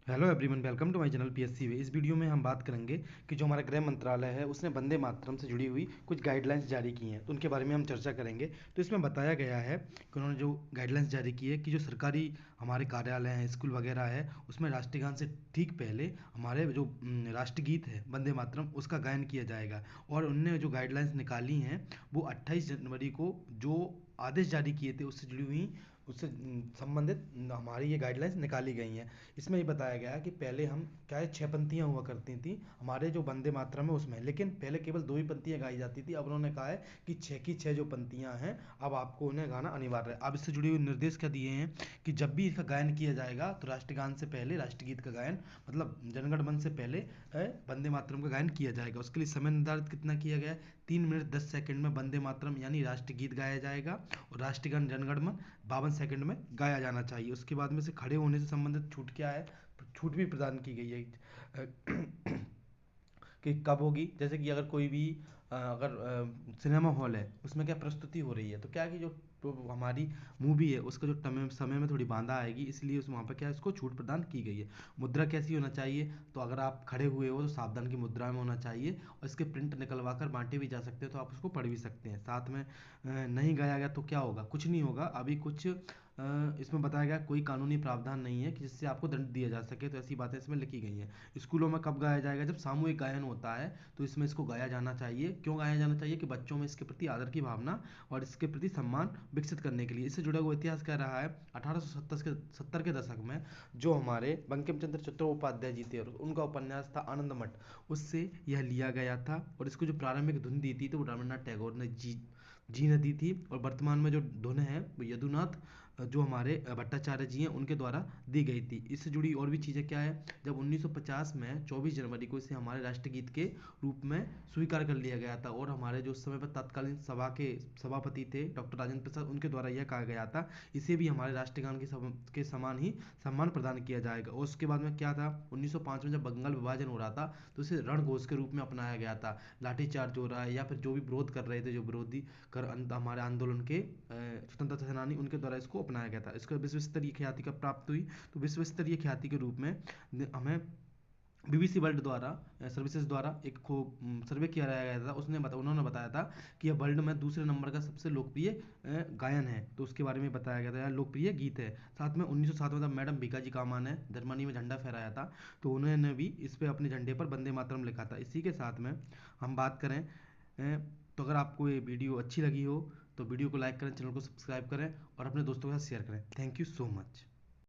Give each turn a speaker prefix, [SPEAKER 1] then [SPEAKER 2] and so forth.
[SPEAKER 1] Hello everyone, welcome to my channel PSC way. इस वीडियो में हम बात करेंगे कि जो हमारा गृह मंत्रालय है उसने वंदे मातरम से जुड़ी हुई कुछ गाइडलाइंस जारी की हैं, तो उनके बारे में हम चर्चा करेंगे। तो इसमें बताया गया है कि उन्होंने जो गाइडलाइंस जारी की है कि जो सरकारी हमारे कार्यालय हैं, स्कूल वगैरह है, उसमें राष्ट्रगान से ठीक पहले हमारे जो राष्ट्रगीत है वंदे मातरम उसका गायन किया जाएगा। और उनने जो गाइडलाइंस निकाली हैं वो 28 जनवरी को जो आदेश जारी किए थे उससे जुड़ी हुई, उससे संबंधित हमारी ये गाइडलाइंस निकाली गई हैं। इसमें ये बताया गया है कि पहले हम क्या है, 6 पंक्तियाँ हुआ करती थी हमारे जो वंदे मातरम है उसमें, लेकिन पहले केवल 2 ही पंक्तियाँ गाई जाती थी। अब उन्होंने कहा है कि 6 की 6 जो पंक्तियाँ हैं अब आपको उन्हें गाना अनिवार्य है। अब इससे जुड़े हुए निर्देश क्या दिए हैं कि जब भी इसका गायन किया जाएगा तो राष्ट्रगान से पहले राष्ट्रगीत का गायन, मतलब जनगण मन से पहले वंदे मातरम का गायन किया जाएगा। उसके लिए समय निर्धारित कितना किया गया है, 3 मिनट 10 सेकंड में वंदे मातरम यानी राष्ट्रगीत गाया जाएगा और राष्ट्रगान जनगण मन 52 सेकंड में गाया जाना चाहिए। उसके बाद में से खड़े होने से संबंधित छूट क्या है, छूट भी प्रदान की गई है कि कब होगी। जैसे कि अगर कोई भी अगर सिनेमा हॉल है उसमें क्या प्रस्तुति हो रही है तो क्या है कि जो तो हमारी मूवी है उसका जो समय में थोड़ी बाधा आएगी, इसलिए उस वहाँ पर क्या है उसको छूट प्रदान की गई है। मुद्रा कैसी होना चाहिए, तो अगर आप खड़े हुए हो तो सावधान की मुद्रा में होना चाहिए और इसके प्रिंट निकलवा कर बांटे भी जा सकते हैं, तो आप उसको पढ़ भी सकते हैं। साथ में नहीं गाया गया तो क्या होगा, कुछ नहीं होगा। अभी कुछ इसमें बताया गया कोई कानूनी प्रावधान नहीं है कि जिससे आपको दंड दिया जा सके, तो ऐसी बातें इसमें लिखी गई हैं। स्कूलों में कब गाया जाएगा, जब सामूहिक गायन होता है तो इसमें इसको गाया जाना चाहिए। क्यों गाया जाना चाहिए कि बच्चों में इसके प्रति आदर की भावना और इसके प्रति सम्मान विकसित करने के लिए। इससे जुड़ा हुआ इतिहास क्या रहा है, 1870 के दशक में जो हमारे बंकिम चंद्र चट्टोपाध्याय जी थे और उनका उपन्यास था आनंद मठ, उससे यह लिया गया था। और इसको जो प्रारंभिक धुन दी थी तो वो रविन्द्रनाथ टैगोर ने जी ने दी थी। और वर्तमान में जो धुन है वो यदुनाथ जो हमारे भट्टाचार्य जी हैं उनके द्वारा दी गई थी। इससे जुड़ी और भी चीज़ें क्या है, जब 1950 में 24 जनवरी को इसे हमारे राष्ट्रगीत के रूप में स्वीकार कर लिया गया था और हमारे जो उस समय पर तत्कालीन सभा के सभापति थे डॉक्टर राजेंद्र प्रसाद, उनके द्वारा यह कहा गया था इसे भी हमारे राष्ट्रगान के समान ही सम्मान प्रदान किया जाएगा। और उसके बाद में क्या था, 1905 में जब बंगाल विभाजन हो रहा था तो इसे रणघोष के रूप में अपनाया गया था। लाठीचार्ज हो रहा है या फिर जो भी विरोध कर रहे थे, जो विरोधी कर हमारे आंदोलन के स्वतंत्रता सेनानी, उनके द्वारा इसको अपनाया गया था। इसको विश्व स्तरीय ख्याति कब प्राप्त हुई, तो विश्व स्तरीय ख्याति के रूप में हमें बीबीसी वर्ल्ड द्वारा सर्विसेज द्वारा एक सर्वे किया गया था। उन्होंने बताया था कि यह वर्ल्ड में दूसरे नंबर का सबसे लोकप्रिय गायन है, तो उसके बारे में बताया गया था, यह लोकप्रिय गीत है। साथ में 1907 में जब मैडम भीकाजी कामा ने जर्मनी में झंडा फहराया था तो उन्होंने भी इस पे अपने झंडे पर वंदे मातरम लिखा था। इसी के साथ में हम बात करें तो अगर आपको ये वीडियो अच्छी लगी हो तो वीडियो को लाइक करें, चैनल को सब्सक्राइब करें और अपने दोस्तों के साथ शेयर करें। Thank you so much.